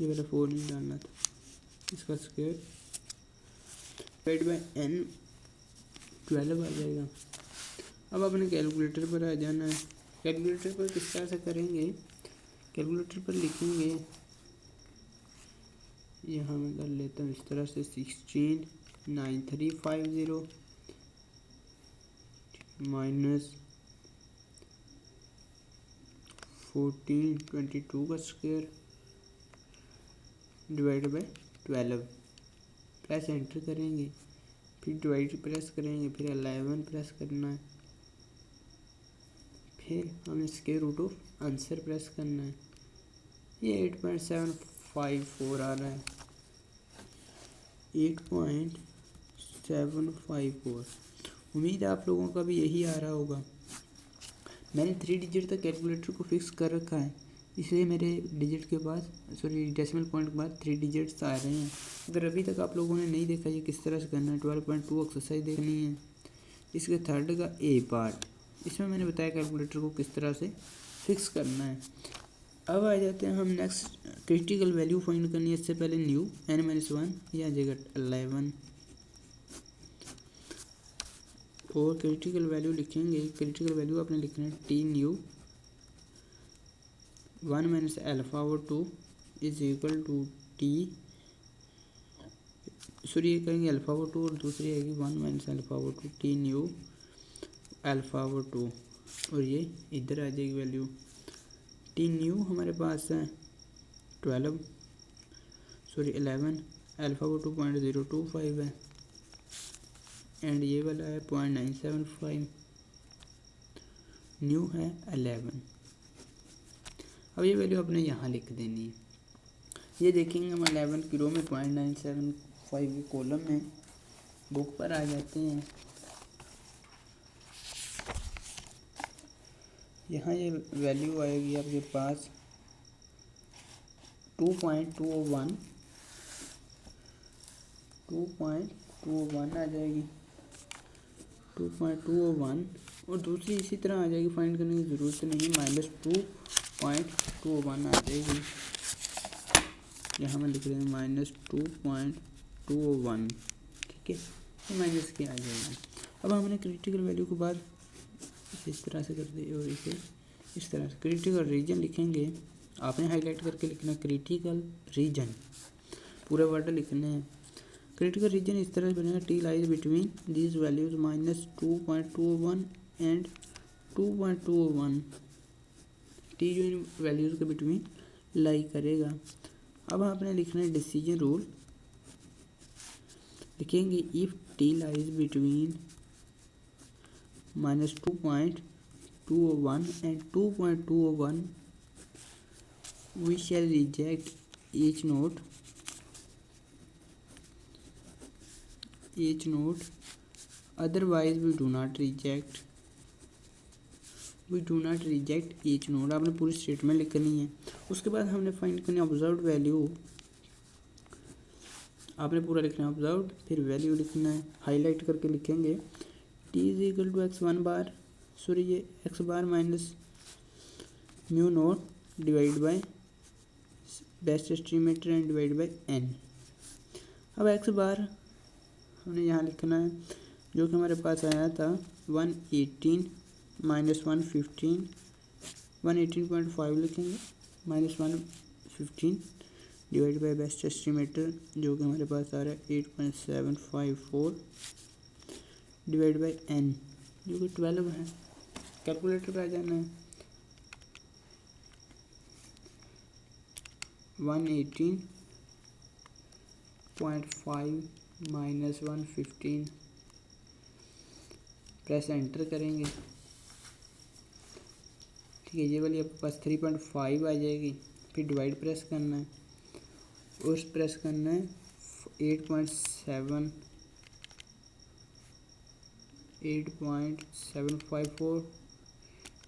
ये वाला 4 नहीं डालना था, इसका स्क्वायर डिवाइड बाय n 12 आ जाएगा। अब अपने कैलकुलेटर पर आ जाना है। कैलकुलेटर पर किस तरह से करेंगे, कैलकुलेटर पर लिखेंगे, यहाँ मैं कर लेता हूँ इस तरह से 169350 माइनस 1422 का square divide by 12, press enter करेंगे, फिर डिवाइड प्रेस करेंगे, फिर 11 प्रेस करना है, फिर हमें square root of answer press करना है। ये 8.754 आ रहा है, 8.754। उम्मीद है आप लोगों का भी यही आ रहा होगा। मैंने 3 डिजिट तक कैलकुलेटर को फिक्स कर रखा है, इसलिए मेरे डिजिट के बाद डेसिमल पॉइंट के बाद 3 डिजिट्स आ रहे हैं। अगर अभी तक आप लोगों ने नहीं देखा ये किस तरह से करना है, 12.2 एक्सरसाइज देखनी है, इसके थर्ड का ए पार्ट, इसमें मैंने बताया कैलकुलेटर को किस तरह से फिक्स करना है। अब आ जाते हैं हम नेक्स्ट, क्रिटिकल वैल्यू फाइंड करनी है। इससे पहले न्यू n-1 ये आ जाएगा 11 और क्रिटिकल वैल्यू लिखेंगे। क्रिटिकल वैल्यू आपने लिखना है टी न्यू 1 माइनस अल्फा और 2 is equal to T, sorry ये करेंगे अल्फा और 2 और दूसरी आएगी 1 माइनस अल्फा और 2 टी न्यू अल्फा और 2 और ये इधर आ जाएगी वैल्यू। टी न्यू हमारे पास है 11 अल्फा वो 2.025 है एंड ये वाला है 0.975, न्यू है 11। अब ये वैल्यू अपने यहाँ लिख देनी है। ये देखेंगे हम 11 की रो में 0.975 के कॉलम में, बुक पर आ जाते हैं। यहाँ ये वैल्यू आएगी आपके पास 2.201 आ जाएगी 2.201 और दूसरी इसी तरह आ जाएगी, फाइंड करने की ज़रूरत नहीं, -2.201 आ जाएगी। यहाँ मैं लिख रहे हैं -2.201, ठीक है, तो माइनस की आ जाएगी। अब हमने क्रिटिकल वैल्यू के बाद इस तरह से कर दिए और इसे इस तरह से क्रिटिकल रीजन लिखेंगे। आपने हाईलाइट करके लिखना क्रिटिकल रीजन, पूरा वर्ड लिखने हैं। क्रिटिकल रीजन इस तरह से बनेगा, T lies between these values -2.201 and 2.201, T जो इन वैल्यूज के बिटवीन लाई करेगा। अब आपने लिखना है डिसीजन रूल, लिखेंगे if T lies between -2.201 and 2.201 we shall reject each node, otherwise we do not reject each node। आपने पूरी स्टेटमेंट लिखनी है। उसके बाद हमने फाइंड करनी ऑब्जर्व्ड वैल्यू, आपने पूरा लिखना है ऑब्जर्व्ड, फिर वैल्यू लिखना है, हाईलाइट करके लिखेंगे T is equal to x1 bar, sorry ये x bar minus mu naught divide by best estimator and divide by n। अब x बार हमने यहाँ लिखना है, जो कि हमारे पास आया था 118 माइनस 115, 118.5 लिखेंगे minus 115 divide by best estimator, जो कि हमारे पास आ रहा है 8.754 डिवाइड बाय n, जो कि 12 है। कैलकुलेटर पे आ जाना है, 118.5 माइनस 115, प्रेस एंटर करेंगे, ठीक है। ये वाली आपके पास 3.5 आ जाएगी, फिर डिवाइड प्रेस करना है, उस प्रेस करना है 8.754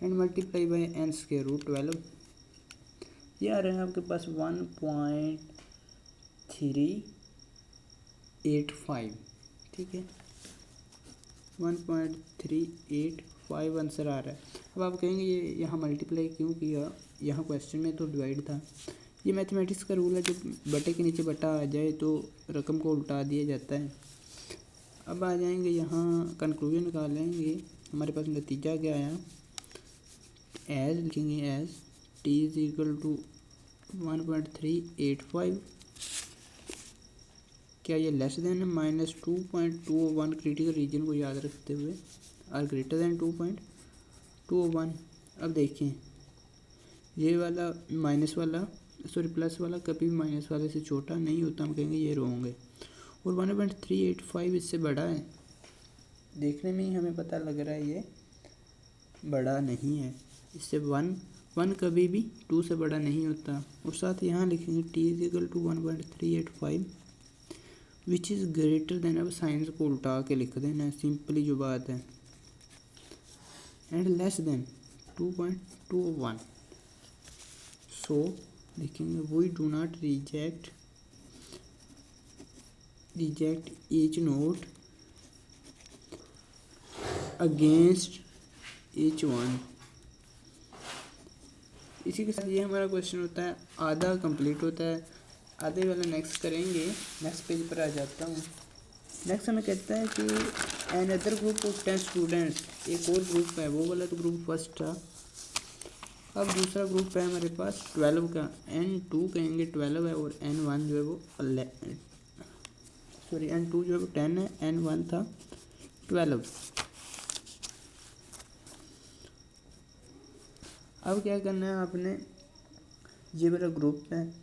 and multiply by n square root 12। ये आ रहे हैं आपके पास 1.385, ठीक है, 1.385 आंसर आ रहा है। अब आप कहेंगे ये यहाँ मल्टीप्लाई क्यों किया, यहाँ क्वेश्चन में तो डिवाइड था, ये मैथमेटिक्स का रूल है, जब बटे के नीचे बटा आ जाए तो रकम को उल्टा दिया जाता है। अब आ जाएंगे यहाँ कंक्लूजन निकालेंगे, हमारे पास नतीजा क्या आया। एज लिखेंगे as T is equal to 1.385, क्या ये लेस देन है -2.201 क्रिटिकल रीजन को याद रखते हुए, और ग्रेटर देन 2.201। अब देखें ये वाला माइनस वाला प्लस वाला कभी भी माइनस वाले से छोटा नहीं होता, हम कहेंगे ये रॉन्ग है। और 1.385 इससे बड़ा है, देखने में ही हमें पता लग रहा है ये बड़ा नहीं है। इससे वन कभी भी 2 से बड़ा नहीं होता। और साथ यहाँ लिखेंगे T is equal to 1.385 which is greater than, अब साइंस को उल्टा के लिख देना है, सिंपली जो बात है, एंड लेस देन 2.21। सो लिखेंगे we do not reject each note against each one। इसी के साथ ये हमारा क्वेश्चन होता है, आधा कंप्लीट होता है। आधे वाला नेक्स्ट करेंगे, नेक्स्ट पेज पर आ जाता हूँ। नेक्स्ट हमें कहता है कि another group of 10 students, एक और ग्रुप है, वो वाला तो ग्रुप फर्स्ट था। अब दूसरा ग्रुप है हमारे पास 12 का, N2 कहेंगे 12 है, और N1 जो है वो N2 जो है वो 10 है, N1 था 12। अब क्या करना है आपने, ये वाला ग्रुप है,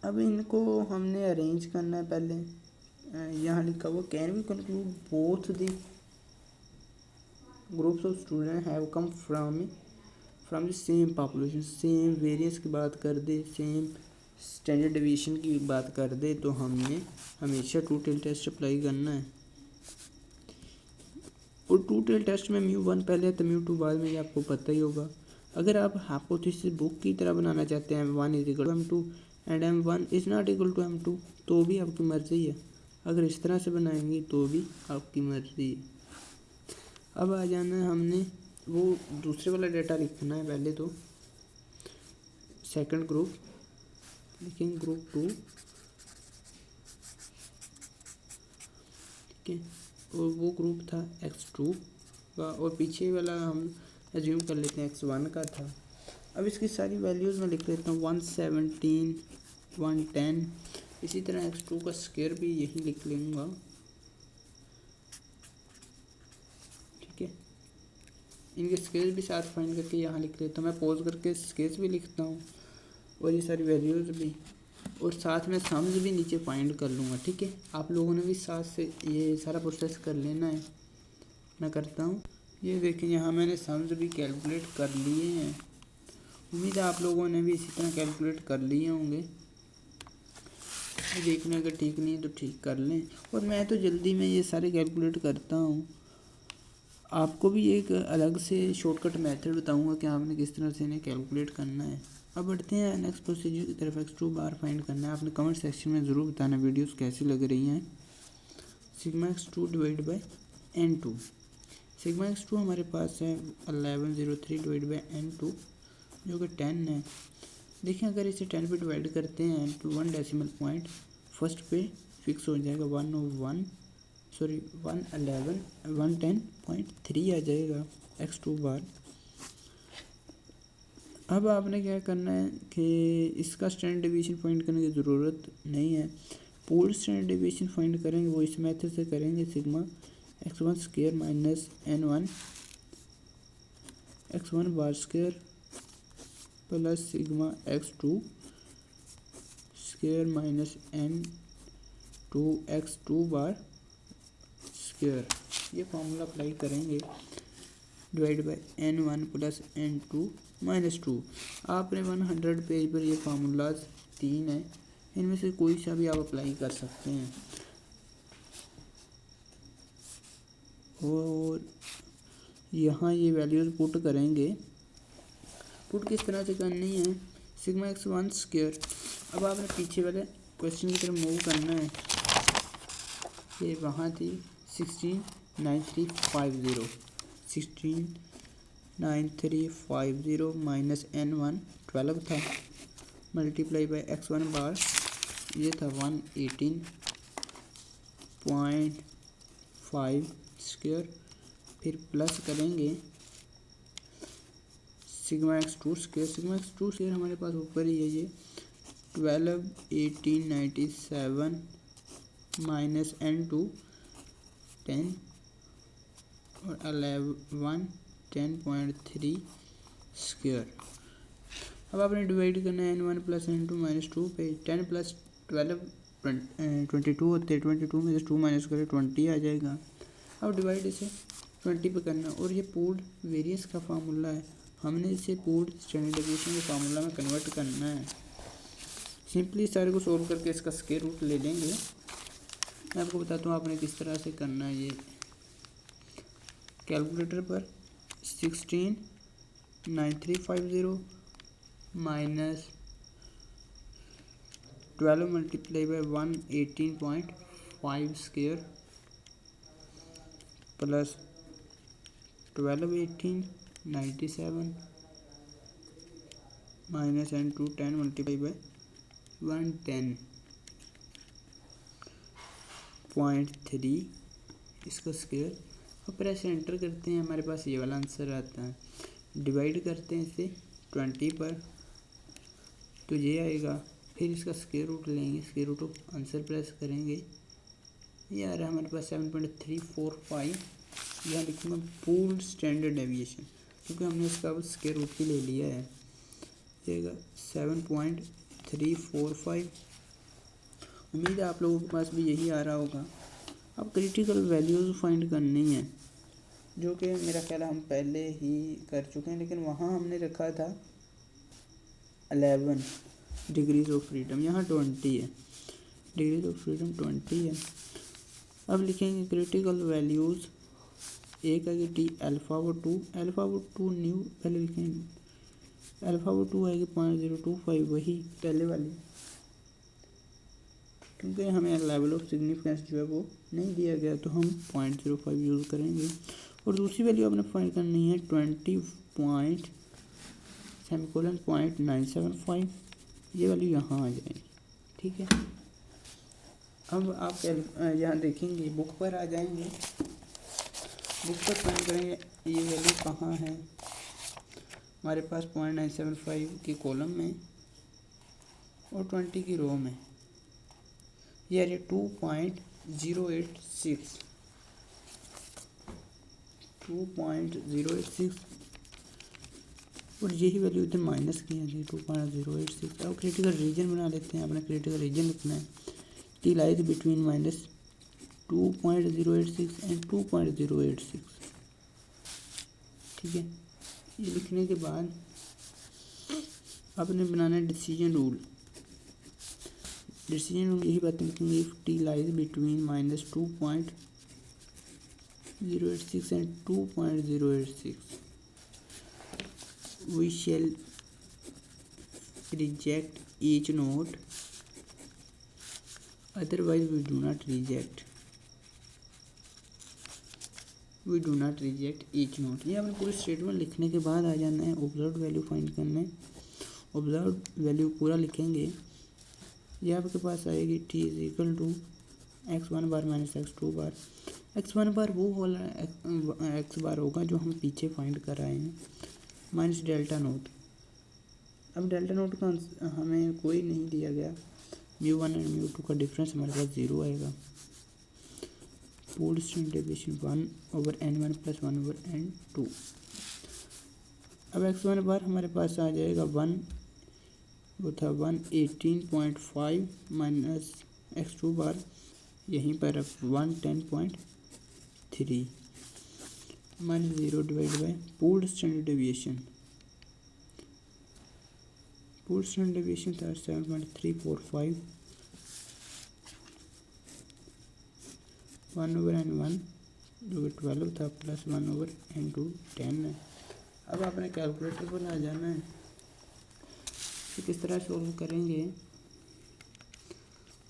अब इनको हमने अरेंज करना है। पहले यहाँ लिखा हुआ can we conclude both the groups of student have come from the same population. Same variance की बात कर दे, सेम स्टैंडर्ड डेविएशन की बात कर दे, तो हमने हमेशा टू टेल टेस्ट अप्लाई करना है। और टू टेल टेस्ट में μ1 पहले है तो μ2 बाद में, ये आपको पता ही होगा। अगर आप हाइपोथेसिस बुक की तरह बनाना चाहते हैं M1 is equal to M2 and M1 is not equal to M2, तो भी आपकी मर्ज़ी है। अगर इस तरह से बनाएंगे तो भी आपकी मर्ज़ी है। अब आ जाना है, हमने वो दूसरे वाला डेटा लिखना है। पहले तो सेकंड ग्रुप लिखेंगे, ग्रुप 2, ठीक है। और वो ग्रुप था X2 का, और पीछे वाला हम एज्यूम कर लेते हैं X1 का था। अब इसकी सारी वैल्यूज़ मैं लिख लेता हूँ, 117, 110। इसी तरह X2 का स्क्वायर भी यही लिख लूँगा, ठीक है। इनके स्केल भी साथ फाइंड करके यहाँ लिख लेता हूँ। मैं पॉज करके स्केल्स भी लिखता हूँ और ये सारी वैल्यूज़ भी, और साथ में सम्स भी नीचे फाइंड कर लूँगा, ठीक है। आप लोगों ने भी साथ से ये सारा प्रोसेस कर लेना है, मैं करता हूँ। ये देखें यहाँ मैंने सम्स भी कैलकुलेट कर लिए हैं, उम्मीद है आप लोगों ने भी इसी तरह कैलकुलेट कर लिए होंगे। देखना अगर ठीक नहीं है तो ठीक कर लें, और मैं तो जल्दी में ये सारे कैलकुलेट करता हूँ। आपको भी एक अलग से शॉर्टकट मेथड बताऊँगा कि आपने किस तरह से इन्हें कैलकुलेट करना है। अब बढ़ते हैं नेक्स्ट प्रोसीजर की तरफ। X2 बार फाइंड करना है। आपने कमेंट सेक्शन में ज़रूर बताना वीडियोस कैसी लग रही हैं। Sigma X2 divide by N2। Sigma X2 हमारे पास है 1103 डिवाइड बाई N2 जो कि 10 है। देखिए अगर इसे 10 पे डिवाइड करते हैं तो 1 डेसिमल पॉइंट फर्स्ट पे फिक्स हो जाएगा, 110.3 आ जाएगा X2 बार। अब आपने क्या करना है कि इसका स्टैंडर्ड डेविएशन फाइंड करने की ज़रूरत नहीं है। पूल स्टैंडर्ड डेविएशन फाइंड करेंगे वो इस मेथड से करेंगे, sigma X1 square minus N1 X1 bar square plus sigma X2 square minus N2 X2 bar square. ये फॉर्मूला अप्लाई करेंगे, divide by N1 plus N2 minus 2। आपने 100 पेज पर ये फार्मूलाज 3 हैं, इनमें से कोई सा भी आप अप्लाई कर सकते हैं। और यहाँ ये वैल्यूज़ पुट करेंगे। पुट किस तरह से करनी है, सिग्मा X1 स्क्वायर। अब आपने पीछे वाले क्वेश्चन की तरफ मूव करना है। ये वहाँ थी 169350 माइनस N1 12 था, मल्टीप्लाई बाय x1 बार, ये था 118.5 स्क्वायर, फिर प्लस करेंगे sigma x2 square. Sigma x2 square हमारे पास ऊपर ही है, ये 12 1897 माइनस n2 10 और 11 10.3 स्क्वायर। अब आपने डिवाइड करना है n1 प्लस n2 माइनस 2 पे। 10 प्लस 12 22 होते हैं, 22 में से 2 माइनस करें 20 आ जाएगा। अब डिवाइड इसे 20 पे करना, और ये पूल्ड वेरियंस का फार्मूला है, हमने इसे पूल्ड स्टैंडर्ड डेविएशन के फार्मूला में कन्वर्ट करना है। सिंपली सारे को सोल्व करके इसका स्क्वायर रूट ले लेंगे। मैं आपको बताता हूँ आपने किस तरह से करना है। ये कैलकुलेटर पर 169350 minus 12 multiply by 118.5 square plus 12 1897 minus n2 10 multiply by 110.3 इसका स्क्वायर। और प्रेस एंटर करते हैं, हमारे पास ये वाला आंसर आता है। डिवाइड करते हैं इसे 20 पर, तो ये आएगा। फिर इसका स्क्वायर रूट लेंगे, square root of answer press करेंगे, ये आ रहा है हमारे पास 7.345। यहाँ लिखूँगा पूल्ड स्टैंडर्ड डेविएशन, क्योंकि हमने इसका स्क्वायर रूट भी ले लिया है। ये आएगा 7.345। उम्मीद है आप लोगों के पास भी यही आ रहा होगा। अब क्रिटिकल वैल्यूज़ फाइंड करनी है, जो कि मेरा ख्याल हम पहले ही कर चुके हैं, लेकिन वहाँ हमने रखा था 11 डिग्रीज ऑफ फ्रीडम, यहाँ 20 है। डिग्रीज ऑफ फ्रीडम 20 है। अब लिखेंगे क्रिटिकल वैल्यूज़, एक आएगी टी अल्फ़ा वो 2 न्यू, पहले लिखेंगे अल्फ़ा वो 2 आएगी 0.025, वही पहले वाली, क्योंकि हमें लेवल ऑफ सिग्निफिकेंस जो है वो नहीं दिया गया, तो हम 0.05 यूज़ करेंगे। और दूसरी वैल्यू आपने फाइंड करनी है 20.975, ये वैल्यू यहाँ आ जाएगी। ठीक है, अब आप यहाँ देखेंगे, बुक पर आ जाएंगे, बुक पर फाइंड करेंगे ये वैल्यू कहाँ है। हमारे पास 0.975 की कॉलम में और 20 की रो में, ये आ रही 2.086 और यही वैल्यू इधर माइनस की है 2.086। अब क्रिटिकल रीजन बना लेते हैं। अपना क्रिटिकल रीजन लिखना है, T lies between minus 2.086 and 2.086। ठीक है, ये लिखने के बाद आपने बनाना है डिसीजन रूल। डिसीजन रूल यही बातें लिखेंगे, if T lies between minus 2.086 and 2.086 we shall reject each note, otherwise we do not reject each note। ये आपने पूरी स्टेटमेंट लिखने के बाद आ जाना है ऑब्जर्व वैल्यू फाइंड करने। ऑब्जर्व वैल्यू पूरा लिखेंगे, ये आपके पास आएगी T is equal to x1 bar minus x2 bar. x1 bar वो वाला x बार होगा जो हम पीछे फाइंड कर रहे हैं, माइनस डेल्टा नोट। अब डेल्टा नोट का हमें कोई नहीं दिया गया, μ1 एंड μ2 का डिफरेंस हमारे पास 0 आएगा। Pooled standard deviation 1/n1 plus 1/n2। अब x1 बार हमारे पास आ जाएगा 1, वो था 118.5 माइनस x2 बार यहीं पर 110.3 minus 0 divide by pooled standard deviation. Pooled standard deviation था 7.345, 1/n1 जो कि 12 था प्लस 1/n2 10 है। अब आपने कैलकुलेटर पर आ जाना है, तो किस तरह सॉल्व करेंगे।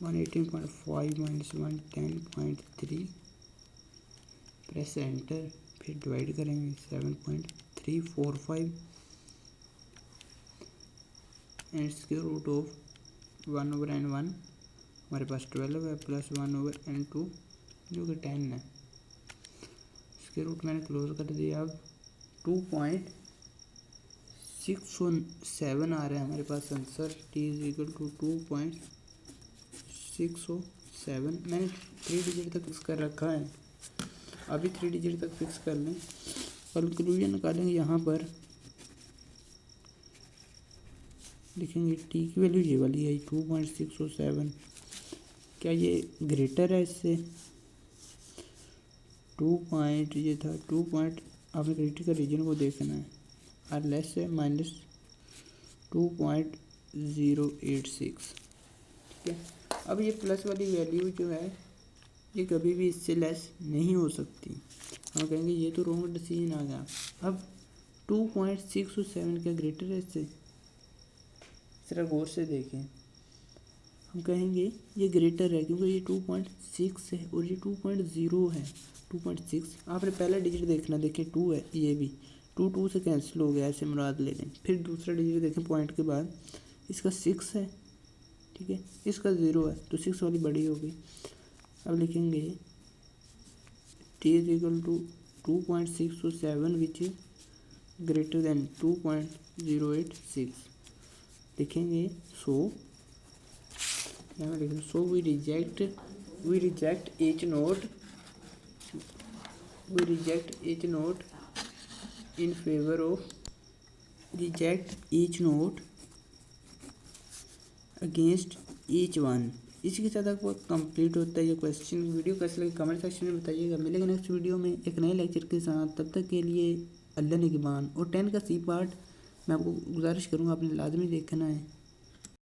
118.5 माइनस 110.3 प्रेस एंटर, फिर डिवाइड करेंगे 7.345 and square root of 1/n1 हमारे पास 12 है प्लस 1/n2 जो कि 10 है। स्क्वायर रूट मैंने क्लोज कर दिया। अब 2.607 आ रहा है हमारे पास answer. t is equal to 2.607। मैंने 3 डिजिट तक फिक्स कर रखा है, अभी 3 डिजिट तक फिक्स कर लें। कंक्लूजन निकालेंगे, यहाँ पर लिखेंगे टी की वैल्यू ये वाली है 2.607। क्या ये ग्रेटर है इससे? 2 पॉइंट ये था 2 पॉइंट, आपने क्रिटिकल रीजन को देखना है, और लेस है -2.086। ठीक है। अब ये प्लस वाली वैल्यू जो है ये कभी भी इससे लेस नहीं हो सकती। हम कहेंगे ये तो रॉन्ग डिसीजन आ गया। अब 2.607 क्या ग्रेटर है इससे? जरा गौर से देखें, हम कहेंगे ये ग्रेटर है क्योंकि ये 2.6 है और ये 2.0 है। 2.6 आपने पहला डिजिट देखना, देखें 2 है, ये भी 2 से कैंसिल हो गया, ऐसे मुराद ले लें। फिर दूसरा डिजिट देखें पॉइंट के बाद, इसका 6 है, ठीक है, इसका 0 है, तो 6 वाली बड़ी हो गई। अब लिखेंगे t is equal to 2.607 which is greater than 2.086। लिखेंगे सो यहाँ लिखेंगे so we reject each note in favor of against each one। इसी के साथ आपको कंप्लीट होता है ये क्वेश्चन। वीडियो कैसे लगे कमेंट सेक्शन में बताइएगा। मिलेगा नेक्स्ट वीडियो में एक नए लेक्चर के साथ, तब तक के लिए अल्लाह निगहबान। और 10 का सी पार्ट मैं आपको गुजारिश करूँगा आपने लाजमी देखना है।